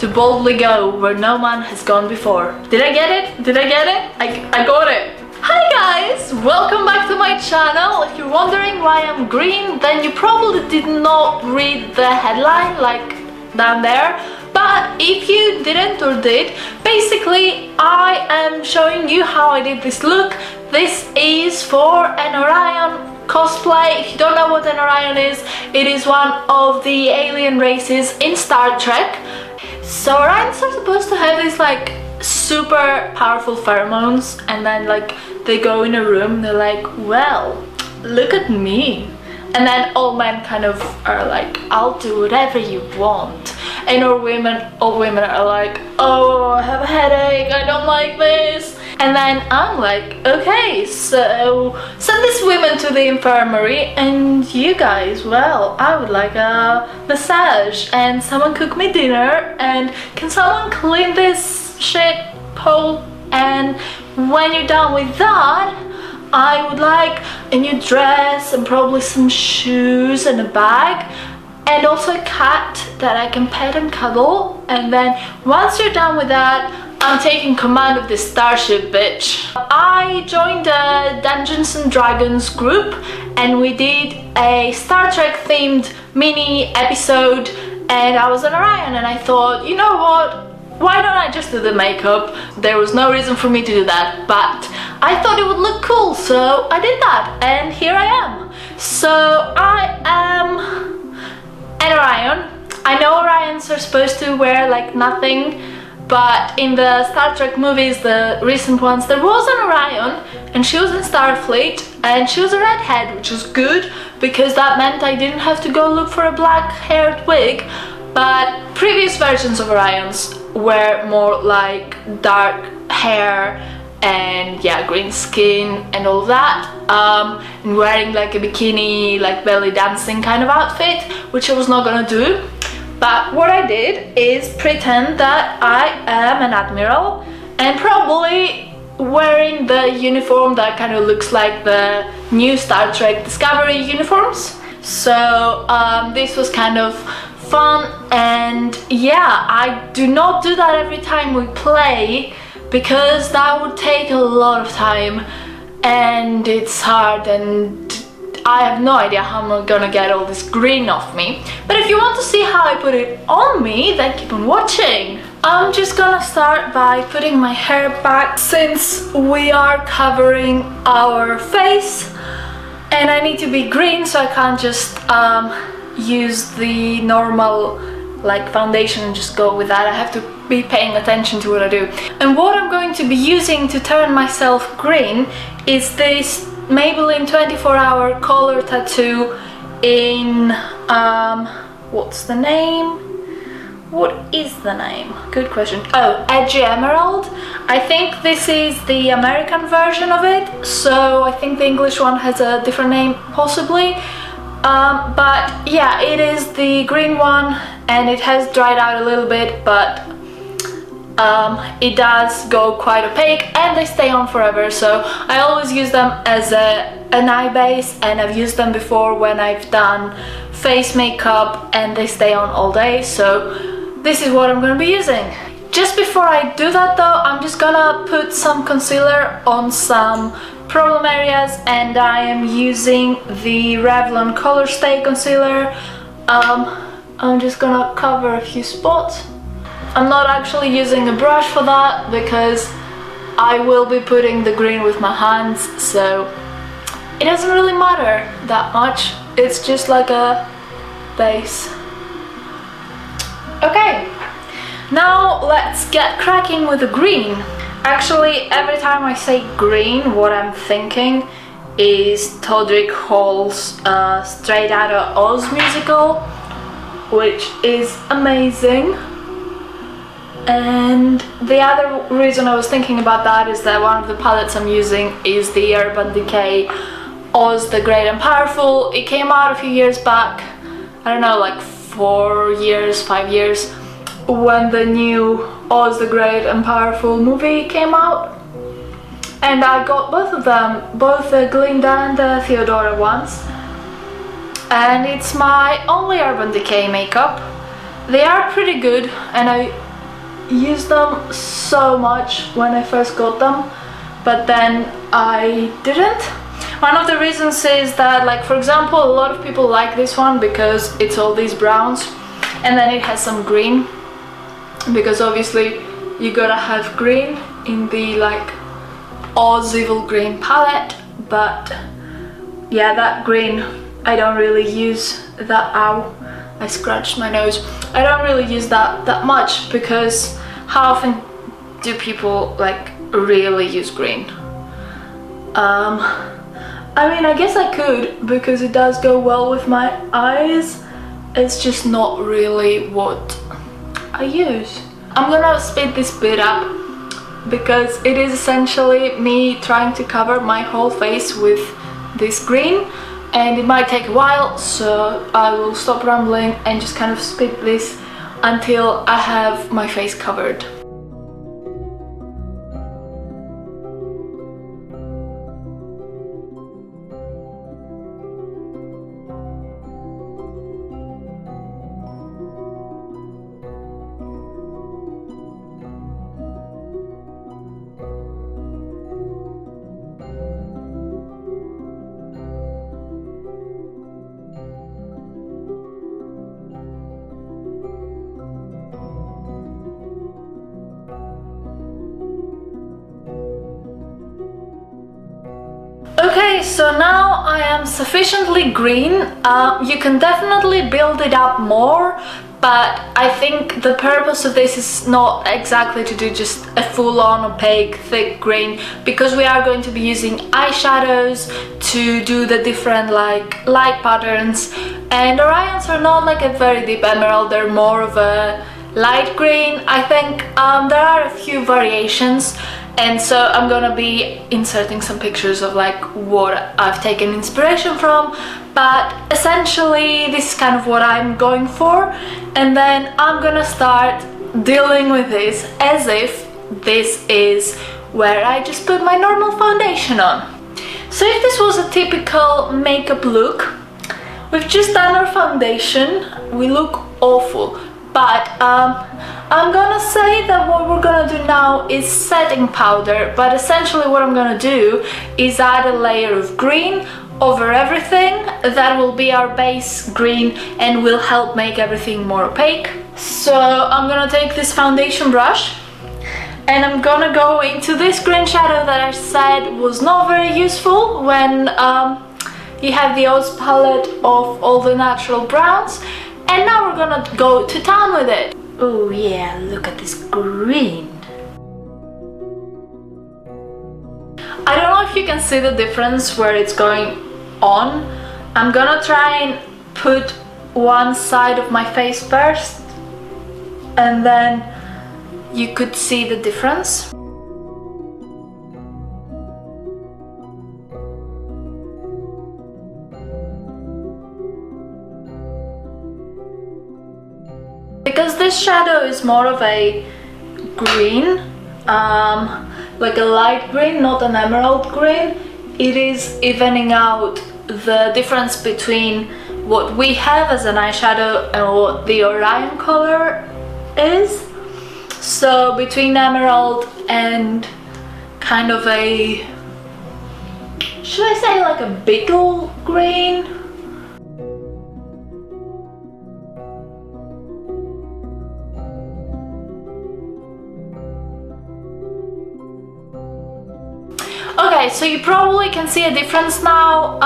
to boldly go where no man has gone before. Did I get it? Did I get it? I got it! Hi guys! Welcome back to my channel. If you're wondering why I'm green, then you probably did not read the headline, like down there. But if you didn't or did, basically I am showing you how I did this look. This is for an Orion cosplay. If you don't know what an Orion is, it is one of the alien races in Star Trek. So Orions are supposed to have these like super powerful pheromones, and then like they go in a room, they're like, well, look at me. And then all men kind of are like, I'll do whatever you want. And all women are like, oh, I have a headache, I don't like this. And then I'm like, okay, so send these women to the infirmary, and you guys, well, I would like a massage, and someone cook me dinner, and can someone clean this shit hole? And when you're done with that, I would like a new dress and probably some shoes and a bag, and also a cat that I can pet and cuddle. And then once you're done with that, I'm taking command of this starship, bitch. I joined a Dungeons and Dragons group, and we did a Star Trek themed mini episode, and I was an Orion, and I thought, you know what? Why don't I just do the makeup? There was no reason for me to do that, but I thought it would look cool, so I did that, and here I am. So I am an Orion. I know Orions are supposed to wear like nothing, but in the Star Trek movies, the recent ones, there was an Orion, and she was in Starfleet, and she was a redhead, which was good because that meant I didn't have to go look for a black-haired wig. But previous versions of Orions were more like dark hair and yeah, green skin and all that, and wearing like a bikini, like belly dancing kind of outfit, which I was not gonna do. But what I did is pretend that I am an admiral, and probably wearing the uniform that kind of looks like the new Star Trek Discovery uniforms. So this was kind of fun, and yeah, I do not do that every time we play because that would take a lot of time and it's hard, and I have no idea how I'm gonna get all this green off me. But if you want to see how I put it on me, then keep on watching. I'm just gonna start by putting my hair back since we are covering our face, and I need to be green, so I can't just use the normal like foundation and just go with that. I have to be paying attention to what I do. And what I'm going to be using to turn myself green is this Maybelline 24-hour color tattoo in what's the name? What is the name? Good question. Oh, Edgy Emerald. I think this is the American version of it, so I think the English one has a different name possibly. But yeah, it is the green one, and it has dried out a little bit, but it does go quite opaque, and they stay on forever, so I always use them as an eye base, and I've used them before when I've done face makeup, and they stay on all day, so this is what I'm going to be using. Just before I do that though, I'm just gonna put some concealer on some problem areas, and I am using the Revlon Color Stay Concealer. I'm just gonna cover a few spots. I'm not actually using a brush for that because I will be putting the green with my hands, so it doesn't really matter that much. It's just like a base. Okay, now let's get cracking with the green. Actually, every time I say green, what I'm thinking is Todrick Hall's Straight Outta Oz musical, which is amazing. And the other reason I was thinking about that is that one of the palettes I'm using is the Urban Decay Oz the Great and Powerful. It came out a few years back, I don't know, like 4 years, 5 years, when the new Oz the Great and Powerful movie came out. And I got both of them, both the Glinda and the Theodora ones. And it's my only Urban Decay makeup. They are pretty good, and I use them so much when I first got them, but then I didn't. One of the reasons is that, like, for example, a lot of people like this one because it's all these browns and then it has some green, because obviously you gotta have green in the like Oz Evil Green palette. But yeah, that green I don't really use that. Ow, I scratched my nose. I don't really use that much, because how often do people like really use green? I mean, I guess I could, because it does go well with my eyes. It's just not really what I use. I'm gonna speed this bit up because it is essentially me trying to cover my whole face with this green, and it might take a while, so I will stop rambling and just kind of speed this until I have my face covered. Okay, so now I am sufficiently green. You can definitely build it up more, but I think the purpose of this is not exactly to do just a full-on opaque thick green, because we are going to be using eyeshadows to do the different like light patterns, and Orions are not like a very deep emerald, they're more of a light green. I think there are a few variations, and so I'm gonna be inserting some pictures of like what I've taken inspiration from, but essentially this is kind of what I'm going for. And then I'm gonna start dealing with this as if this is where I just put my normal foundation on. So if this was a typical makeup look, we've just done our foundation, we look awful. But I'm gonna say that what we're gonna do now is setting powder, but essentially what I'm gonna do is add a layer of green over everything. That will be our base green and will help make everything more opaque. So I'm gonna take this foundation brush and I'm gonna go into this green shadow that I said was not very useful when you have the Oz palette of all the natural browns. And now we're gonna go to town with it. Oh yeah, look at this green. I don't know if you can see the difference where it's going on. I'm gonna try and put one side of my face first, and then you could see the difference. Because this shadow is more of a green, like a light green, not an emerald green, it is evening out the difference between what we have as an eyeshadow and what the Orion color is. So between emerald and kind of a, should I say like a beetle green? Okay, so you probably can see a difference now.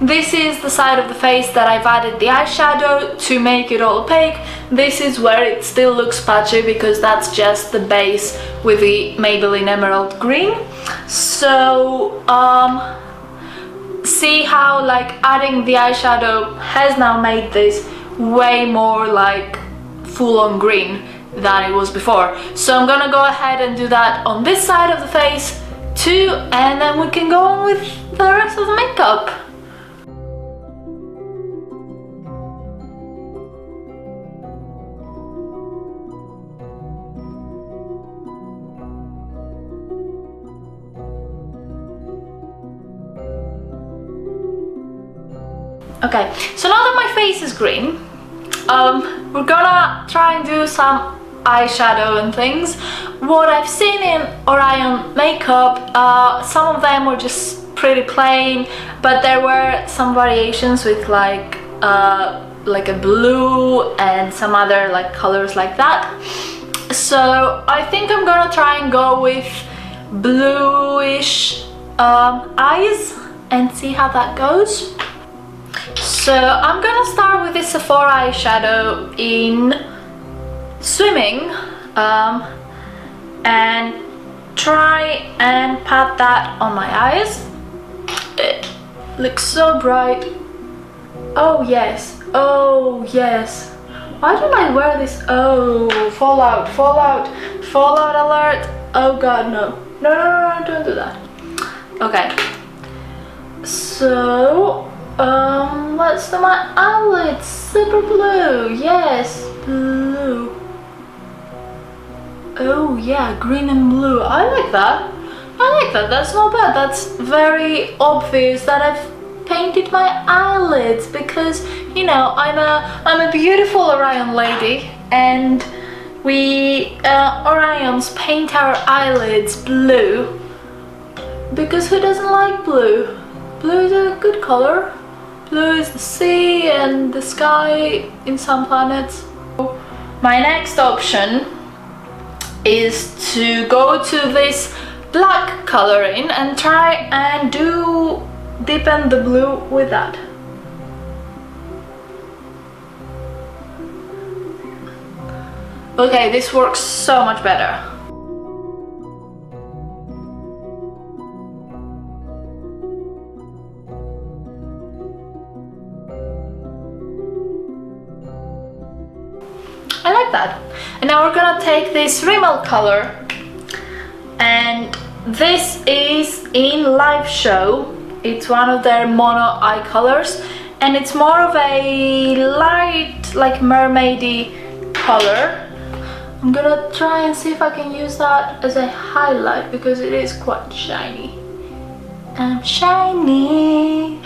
This is the side of the face that I've added the eyeshadow to make it all opaque. This is where it still looks patchy because that's just the base with the Maybelline Emerald Green. So see how like adding the eyeshadow has now made this way more like full-on green than it was before. So I'm gonna go ahead and do that on this side of the face too, and then we can go on with the rest of the makeup. Okay, so now that my face is green, we're gonna try and do some eyeshadow and things. What I've seen in Orion makeup, some of them were just pretty plain, but there were some variations with like a blue and some other like colors like that. So I think I'm gonna try and go with bluish eyes and see how that goes. So I'm gonna start with this Sephora eyeshadow in Swimming and try and pat that on my eyes. It looks so bright. Oh yes, oh yes. Why don't I wear this? Oh, fallout, fallout, fallout alert. Oh god, no. No, no, no, no, don't do that. Okay. So, let's do my eyelids. Super blue. Yes, blue. Oh yeah, green and blue. I like that. I like that. That's not bad. That's very obvious that I've painted my eyelids because, you know, I'm a beautiful Orion lady, and we Orions paint our eyelids blue because who doesn't like blue? Blue is a good color. Blue is the sea and the sky in some planets. My next option is to go to this black coloring and try and deepen the blue with that. Okay, this works so much better. I like that. And now we're gonna take this Rimmel color, and this is in Liveshow. It's one of their mono eye colors, and it's more of a light, like mermaidy color. I'm gonna try and see if I can use that as a highlight because it is quite shiny. I'm shiny.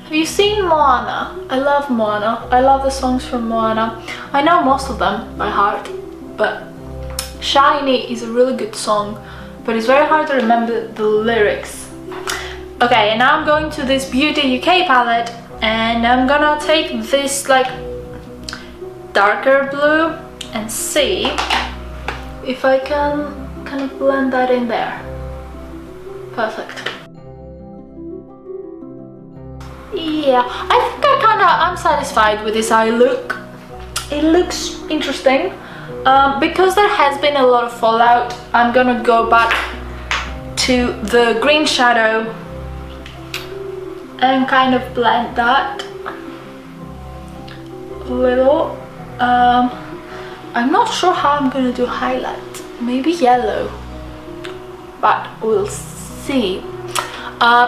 Have you seen Moana? I love Moana. I love the songs from Moana. I know most of them by heart, but Shiny is a really good song, but it's very hard to remember the lyrics. Okay, and now I'm going to this Beauty UK palette, and I'm gonna take this like darker blue and see if I can kind of blend that in there. Perfect. Yeah, I think I'm satisfied with this eye look. It looks interesting. Because there has been a lot of fallout, I'm gonna go back to the green shadow and kind of blend that a little. I'm not sure how I'm gonna do highlights. Maybe yellow, but we'll see.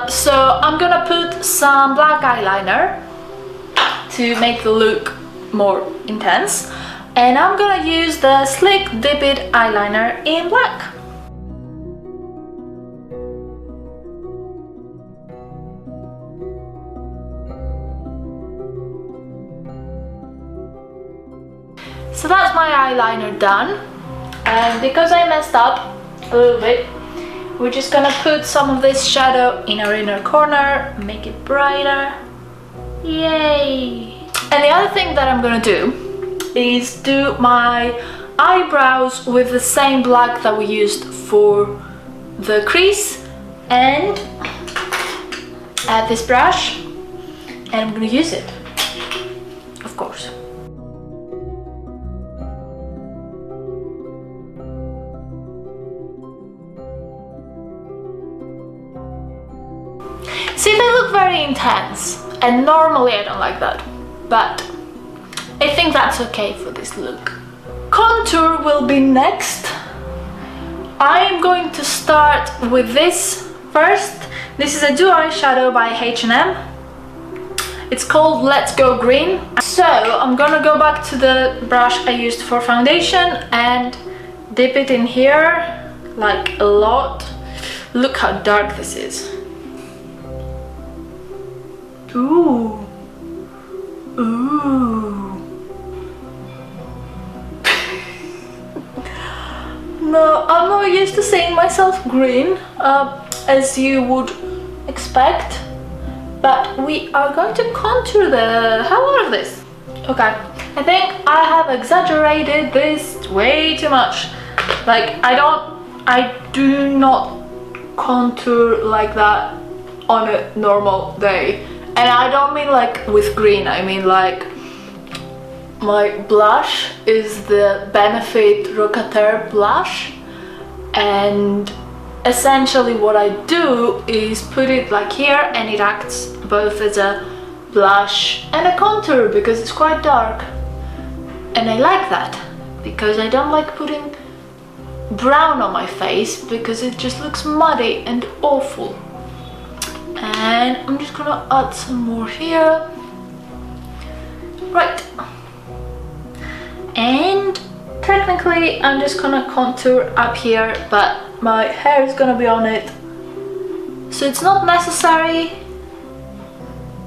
So I'm gonna put some black eyeliner to make the look more intense, and I'm gonna use the Sleek Dip It eyeliner in black. So that's my eyeliner done, and because I messed up a little bit, we're just gonna put some of this shadow in our inner corner, make it brighter. Yay! And the other thing that I'm gonna do is do my eyebrows with the same black that we used for the crease, and I have this brush and I'm gonna use it, of course. See, they look very intense, and normally I don't like that, but I think that's okay for this look. Contour will be next. I am going to start with this first. This is a duo eyeshadow by H&M. It's called Let's Go Green. So I'm gonna go back to the brush I used for foundation and dip it in here, like a lot. Look how dark this is. Ooh. Ooh. No, I'm not used to seeing myself green, as you would expect. But we are going to contour the hell out of this. Okay, I think I have exaggerated this way too much. Like, I do not contour like that on a normal day. And I don't mean like with green, I mean like my blush is the Benefit Rocateur blush, and essentially what I do is put it like here, and it acts both as a blush and a contour because it's quite dark. And I like that because I don't like putting brown on my face because it just looks muddy and awful. And I'm just gonna add some more here. Right. And technically I'm just gonna contour up here, but my hair is gonna be on it, so it's not necessary,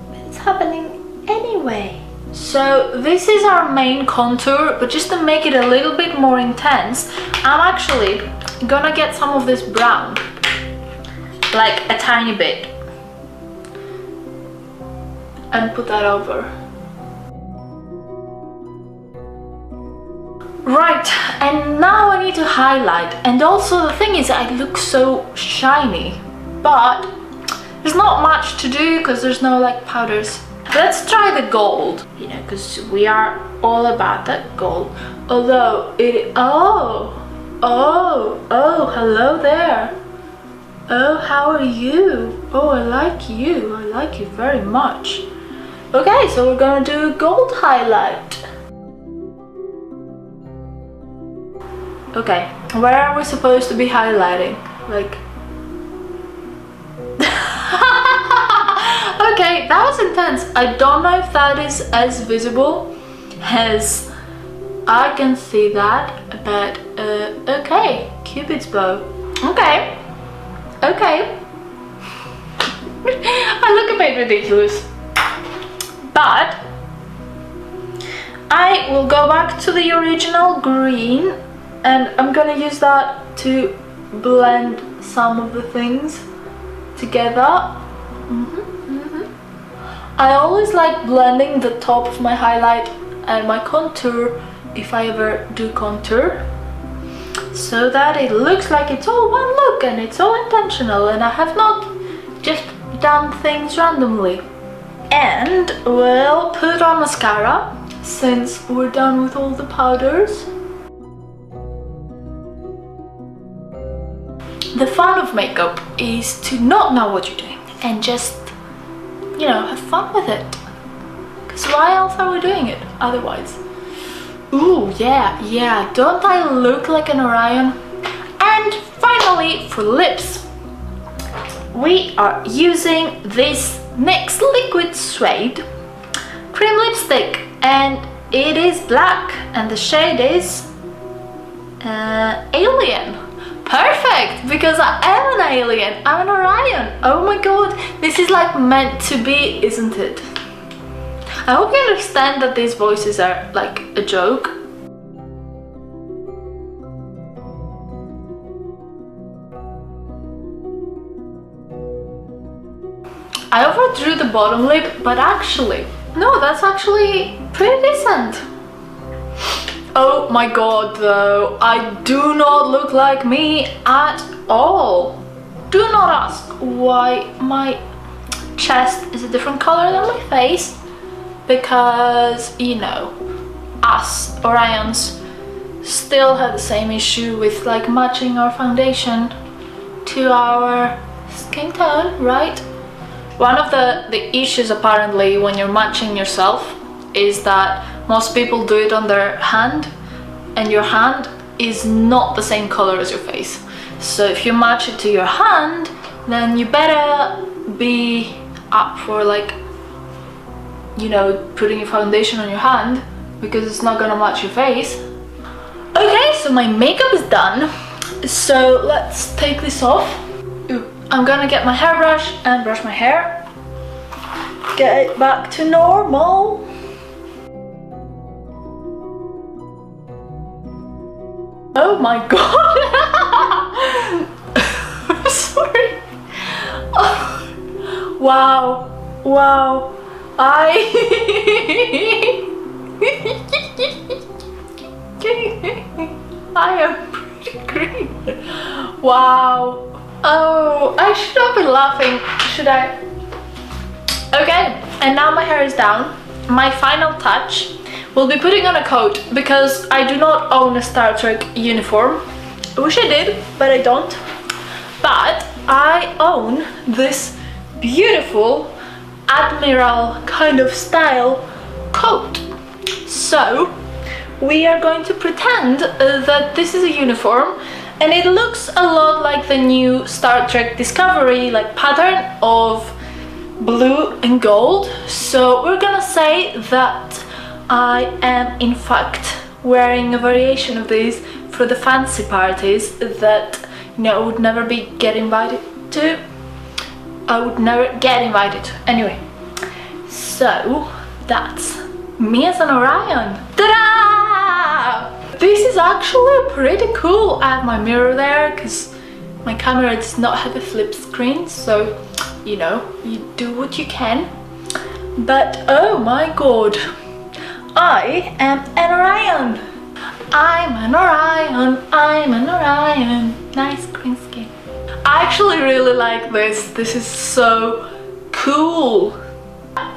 but it's happening anyway. So this is our main contour, but just to make it a little bit more intense, I'm actually gonna get some of this brown, like a tiny bit, and put that over. Right, and now I need to highlight, and also the thing is I look so shiny, but there's not much to do because there's no like powders. Let's try the gold, you know, because we are all about that gold. Although it, oh, hello there. Oh, how are you? Oh, I like you. I like you very much. Okay, so we're gonna do a gold highlight. Okay, where are we supposed to be highlighting? Like... Okay, that was intense. I don't know if that is as visible as I can see that, but okay, Cupid's bow. Okay, okay. I look a bit ridiculous, but I will go back to the original green, and I'm gonna use that to blend some of the things together. I always like blending the top of my highlight and my contour, if I ever do contour, so that it looks like it's all one look and it's all intentional and I have not just done things randomly. And we'll put on mascara since we're done with all the powders. The fun of makeup is to not know what you're doing and just, you know, have fun with it. Because why else are we doing it otherwise? Ooh, yeah, don't I look like an Orion? And finally, for lips, we are using this NYX Liquid Suede cream lipstick, and it is black, and the shade is Alien. Perfect, because I am an alien. I'm an Orion. Oh my god, this is like meant to be, isn't it? I hope you understand that these voices are like a joke. I overdrew the bottom lip, but actually, no, that's actually pretty decent. Oh my god though, I do not look like me at all. Do not ask why my chest is a different color than my face, because, you know, us Orions still have the same issue with like matching our foundation to our skin tone, right? One of the issues apparently when you're matching yourself is that most people do it on their hand, and your hand is not the same color as your face. So if you match it to your hand, then you better be up for like, you know, putting your foundation on your hand, because it's not gonna match your face. Okay, so my makeup is done. So let's take this off. Ooh, I'm gonna get my hairbrush and brush my hair. Get it back to normal. Oh my god! Wow, wow, I am pretty green. Wow. Oh, I should not be laughing, should I? Okay, and now my hair is down. My final touch will be putting on a coat because I do not own a Star Trek uniform. I wish I did, but I don't. But I own this beautiful Admiral kind of style coat. So we are going to pretend that this is a uniform, and it looks a lot like the new Star Trek Discovery like pattern of blue and gold. So we're gonna say that I am in fact wearing a variation of these for the fancy parties that, you know, I would never get invited to. Anyway, so that's me as an Orion. Ta-da! This is actually pretty cool. I have my mirror there because my camera does not have a flip screen, so you know, you do what you can. But oh my god, I am an Orion. I'm an Orion, I'm an Orion. Nice green skin. I actually really like this. This is so cool.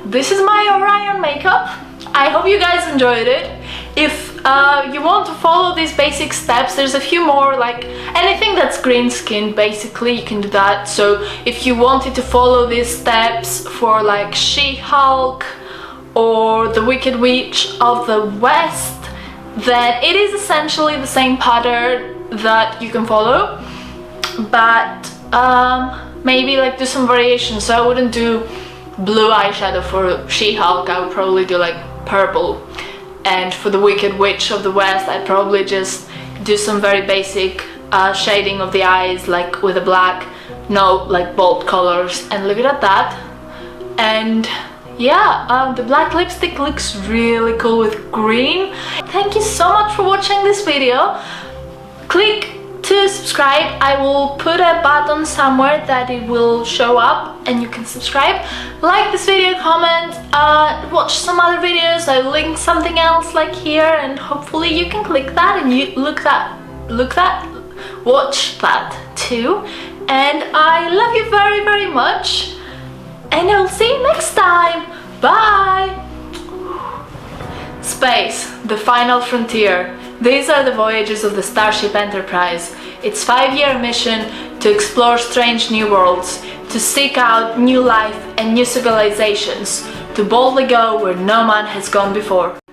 This is my Orion makeup. I hope you guys enjoyed it. If you want to follow these basic steps, there's a few more, like anything that's green skinned basically, you can do that. So if you wanted to follow these steps for like She-Hulk or the Wicked Witch of the West, then it is essentially the same pattern that you can follow, but maybe like do some variations. So I wouldn't do blue eyeshadow for She-Hulk, I would probably do like purple. And for the Wicked Witch of the West, I'd probably just do some very basic shading of the eyes, like with a black, no like bold colors, and leave it at that. And yeah, the black lipstick looks really cool with green. Thank you so much for watching this video. Click to subscribe. I will put a button somewhere that it will show up and you can subscribe. Like this video, comment, watch some other videos. I link something else like here, and hopefully you can click that and you watch that too. And I love you very, very much, and I'll see you next time. Bye! Space, the final frontier. These are the voyages of the Starship Enterprise. Its 5-year mission to explore strange new worlds, to seek out new life and new civilizations, to boldly go where no man has gone before.